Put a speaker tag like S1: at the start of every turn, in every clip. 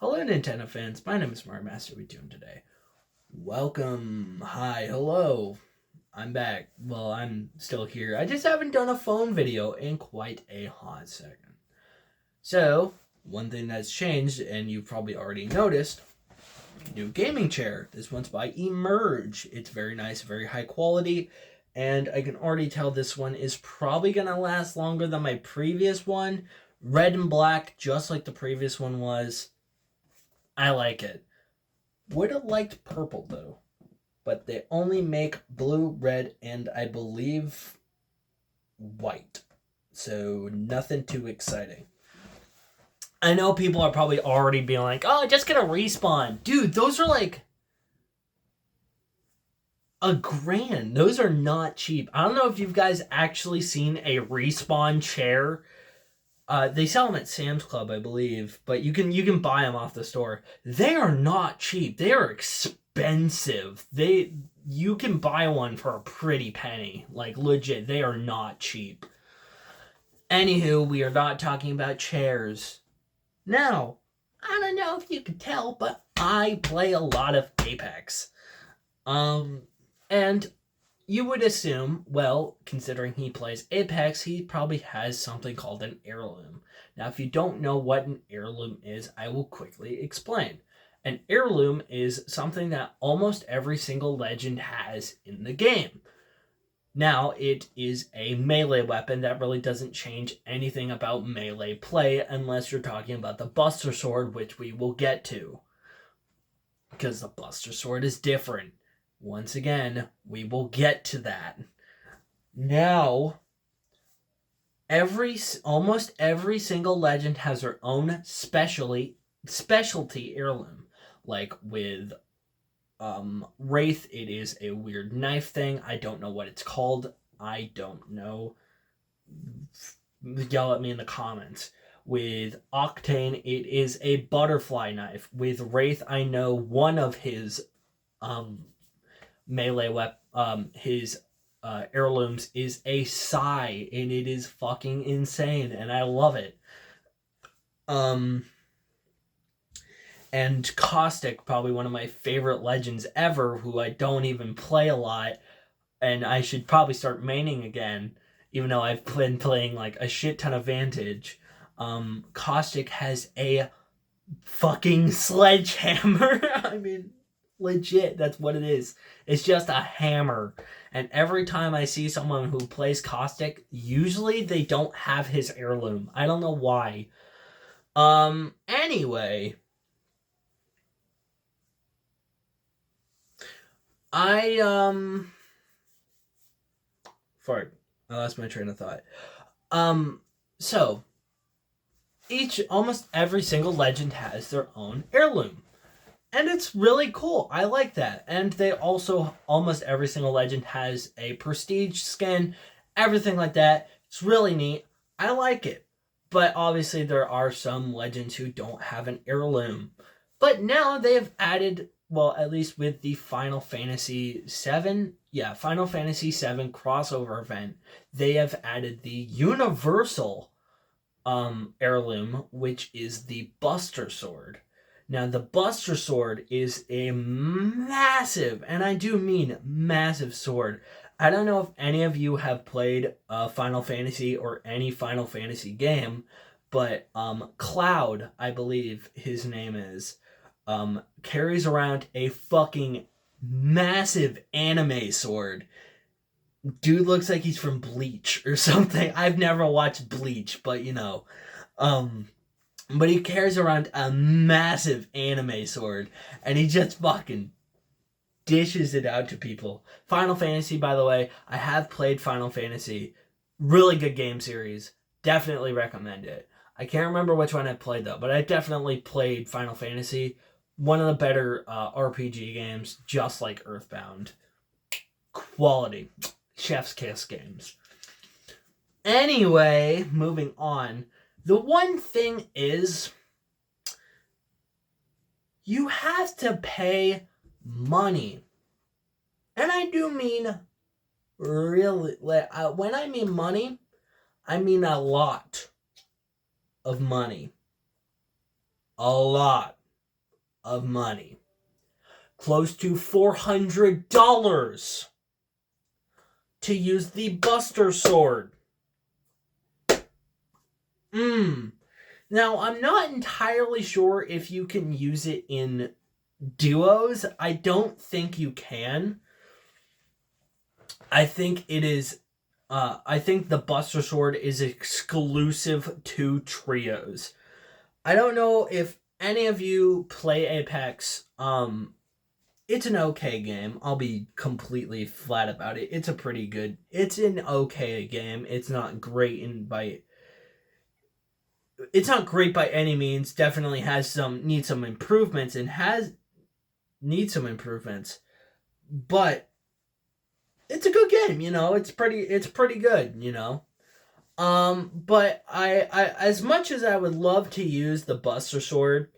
S1: Hello, Nintendo fans. My name is Mario Master. What are we doing today? Welcome. Hi. Hello. I'm back. Well, I'm still here. I just haven't done a phone video in quite a hot second. So, one thing that's changed, and you've probably already noticed, new gaming chair. This one's by Emerge. It's very nice, very high quality, and I can already tell this one is probably going to last longer than my previous one. Red and black, just like the previous one was. I like it. Would have liked purple though, but they only make blue, red, and I believe white. So nothing too exciting. I know people are probably already being like, oh, just get a respawn. Dude, those are like $1,000. Those are not cheap. I don't know if you guys actually seen a respawn chair. They sell them at Sam's Club, I believe, but you can buy them off the store. They are not cheap. They are expensive. You can buy one for a pretty penny. Like legit, they are not cheap. Anywho, we are not talking about chairs. Now, I don't know if you could tell, but I play a lot of Apex. And you would assume, well, considering he plays Apex, he probably has something called an heirloom. Now, if you don't know what an heirloom is, I will quickly explain. An heirloom is something that almost every single legend has in the game. Now, it is a melee weapon that really doesn't change anything about melee play unless you're talking about the Buster Sword, which we will get to. Because the Buster Sword is different. Once again, we will get to that. Now, almost every single legend has their own specialty heirloom. Like with Wraith, it is a weird knife thing. I don't know what it's called. I don't know. Yell at me in the comments. With Octane, it is a butterfly knife. With Wraith, I know one of his melee weapon, his heirlooms is a sai, and it is fucking insane, and I love it. And Caustic, probably one of my favorite legends ever, who I don't even play a lot, and I should probably start maining again, even though I've been playing like a shit ton of Vantage. Caustic has a fucking sledgehammer. I mean, legit, that's what it is. It's just a hammer. And every time I see someone who plays Caustic, usually they don't have his heirloom. I don't know why. Anyway, Fart. I lost my train of thought. So almost every single legend has their own heirloom. And it's really cool. I like that. And they also, almost every single legend has a prestige skin, everything like that. It's really neat. I like it. But obviously there are some legends who don't have an heirloom. But now they have added, well, at least with the Final Fantasy VII, Final Fantasy VII crossover event, they have added the universal heirloom, which is the Buster Sword. Now, the Buster Sword is a massive, and I do mean massive sword. I don't know if any of you have played Final Fantasy or any Final Fantasy game, but Cloud, I believe his name is, carries around a fucking massive anime sword. Dude looks like he's from Bleach or something. I've never watched Bleach, but you know. But he carries around a massive anime sword, and he just fucking dishes it out to people. Final Fantasy, by the way, I have played Final Fantasy. Really good game series. Definitely recommend it. I can't remember which one I played, though, but I definitely played Final Fantasy. One of the better RPG games, just like Earthbound. Quality. Chef's kiss games. Anyway, moving on. The one thing is, you have to pay money. And I do mean really, when I mean money, I mean a lot of money. A lot. of money. Close to $400 to use the Buster Sword. Now, I'm not entirely sure if you can use it in duos. I don't think you can. I think it is... I think the Buster Sword is exclusive to trios. I don't know if any of you play Apex. It's an okay game. I'll be completely flat about it. It's an okay game. It's not great by any means. Definitely needs some improvements needs some improvements. But it's a good game, It's pretty good, But I as much as I would love to use the Buster Sword,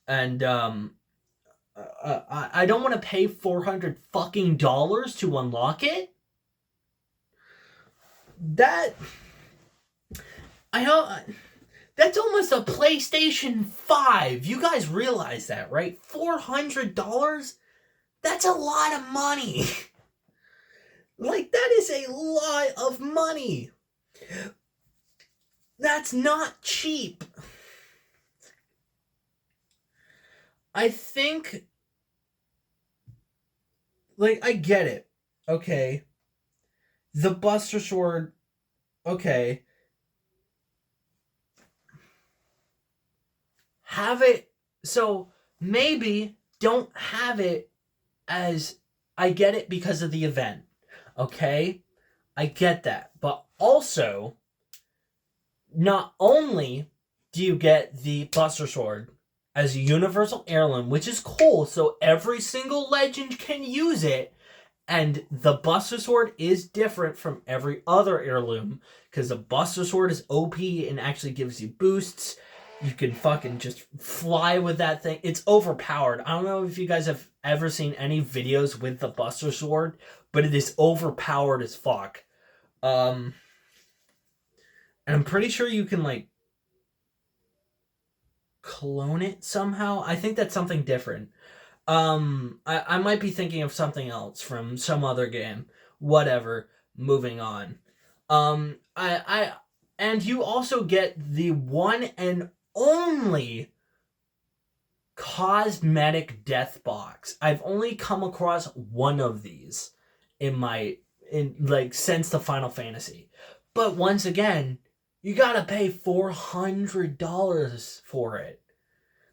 S1: and I don't want to pay $400 fucking to unlock it. That's almost a PlayStation 5. You guys realize that, right? $400? That's a lot of money. Like, that is a lot of money. That's not cheap. I think, like, I get it. Okay. The Buster Sword, okay. Have it, so maybe don't have it as, I get it because of the event. Okay? I get that. But also, not only do you get the Buster Sword as a universal heirloom, which is cool, so every single legend can use it, and the Buster Sword is different from every other heirloom, because the Buster Sword is OP and actually gives you boosts. You can fucking just fly with that thing. It's overpowered. I don't know if you guys have ever seen any videos with the Buster Sword, but it is overpowered as fuck. And I'm pretty sure you can, like, clone it somehow. I think that's something different. I might be thinking of something else from some other game. Whatever. Moving on. And you also get the one and only cosmetic death box. I've only come across one of these since the Final Fantasy. But once again, you gotta pay $400 for it.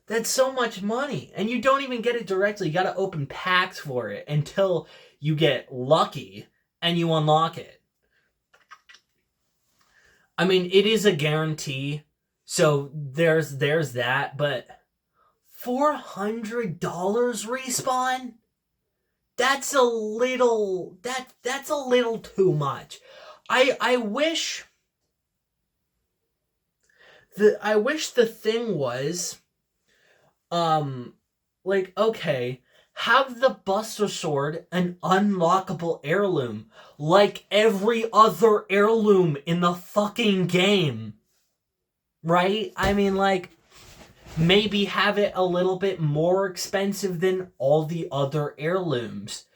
S1: That's so much money. And you don't even get it directly. You gotta open packs for it until you get lucky and you unlock it. I mean, it is a guarantee, so there's that, but $400 Respawn? That's a little too much. I wish the thing was, okay, have the Buster Sword an unlockable heirloom, like every other heirloom in the fucking game. Right? I mean, maybe have it a little bit more expensive than all the other heirlooms.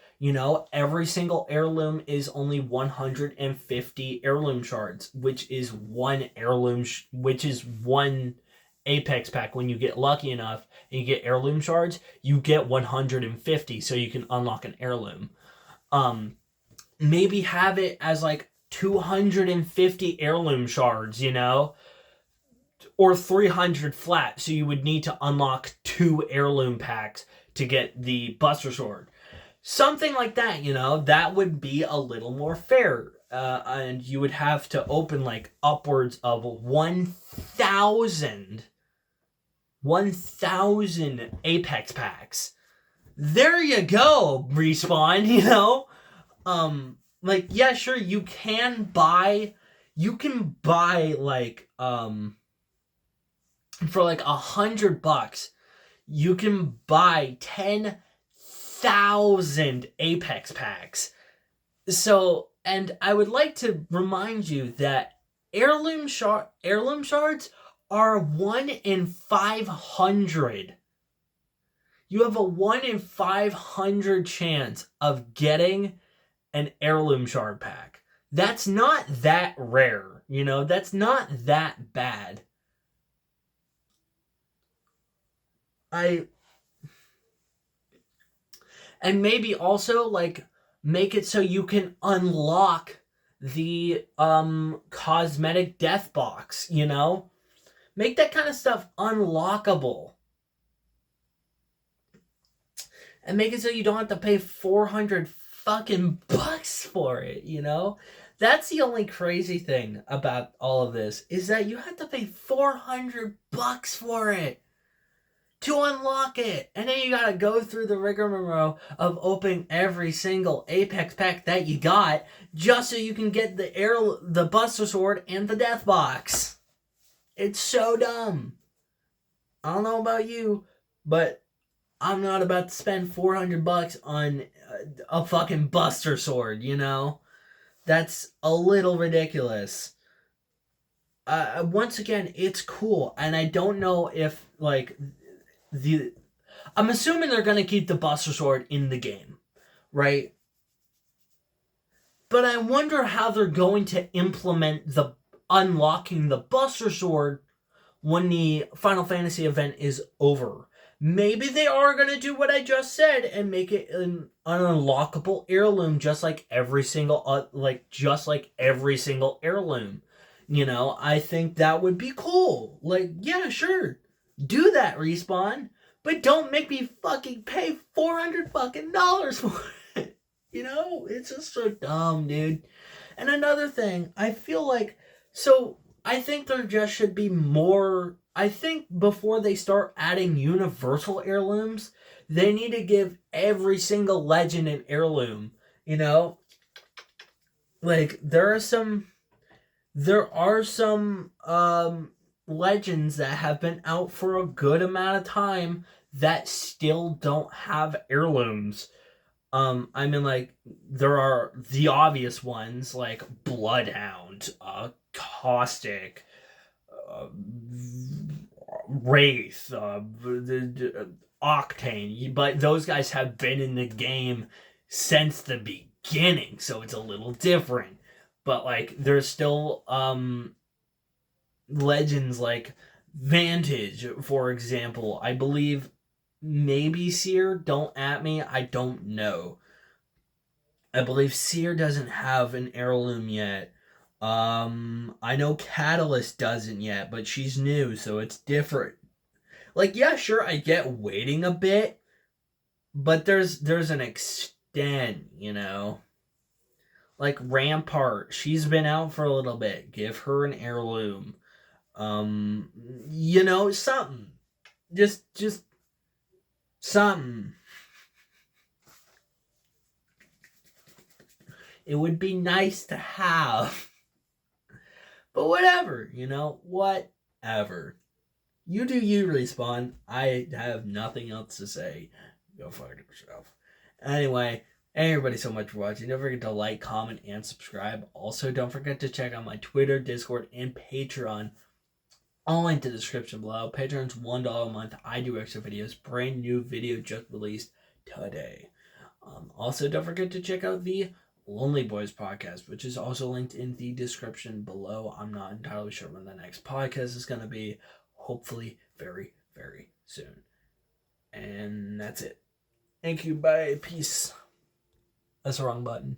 S1: Every single heirloom is only 150 heirloom shards, which is one Apex pack. When you get lucky enough and you get heirloom shards, you get 150, so you can unlock an heirloom. Maybe have it as 250 heirloom shards, or 300 flat, so you would need to unlock 2 heirloom packs to get the Buster Sword. Something like that, that would be a little more fair. And you would have to open upwards of 1,000 Apex packs. There you go, Respawn, yeah, sure, you can buy for $100, you can buy 10,000 Apex packs. So, and I would like to remind you that heirloom shards are 1 in 500. You have a 1 in 500 chance of getting an heirloom shard pack. That's not that rare, that's not that bad. And maybe also like make it so you can unlock the cosmetic death box, Make that kind of stuff unlockable. And make it so you don't have to pay 400 fucking bucks for it, That's the only crazy thing about all of this is that you have to pay 400 bucks for it to unlock it. And then you gotta go through the rigmarole of opening every single Apex pack that you got just so you can get the Buster Sword and the Death Box. It's so dumb. I don't know about you, but I'm not about to spend 400 bucks on a fucking Buster Sword, That's a little ridiculous. Once again, it's cool, and I don't know if, I'm assuming they're going to keep the Buster Sword in the game, right? But I wonder how they're going to implement the unlocking the Buster Sword when the Final Fantasy event is over. Maybe they are going to do what I just said and make it an unlockable heirloom just like every single heirloom. I think that would be cool. Yeah, sure. Do that, Respawn. But don't make me fucking pay $400 fucking dollars for it. It's just so dumb, dude. And another thing, I feel like I think there just should be more. I think before they start adding universal heirlooms, they need to give every single legend an heirloom. There are some legends that have been out for a good amount of time that still don't have heirlooms. There are the obvious ones like Bloodhound, Caustic, Wraith, Octane, but those guys have been in the game since the beginning, so it's a little different. But there's still legends like Vantage, for example. I believe maybe Seer, don't at me, I don't know. I believe Seer doesn't have an heirloom yet. I know Catalyst doesn't yet, but she's new, so it's different. Yeah, sure, I get waiting a bit, but there's an extent, Rampart, she's been out for a little bit. Give her an heirloom. Something. Just something. It would be nice to have. But whatever, whatever. You do you, Respawn. I have nothing else to say. Go fuck yourself. Anyway, everybody so much for watching. Don't forget to like, comment, and subscribe. Also, don't forget to check out my Twitter, Discord, and Patreon. All in the description below. Patreon's $1 a month. I do extra videos. Brand new video just released today. Also, don't forget to check out the Lonely Boys podcast, which is also linked in the description below. I'm not entirely sure when the next podcast is going to be. Hopefully very, very soon. And that's it. Thank you. Bye. Peace. That's the wrong button.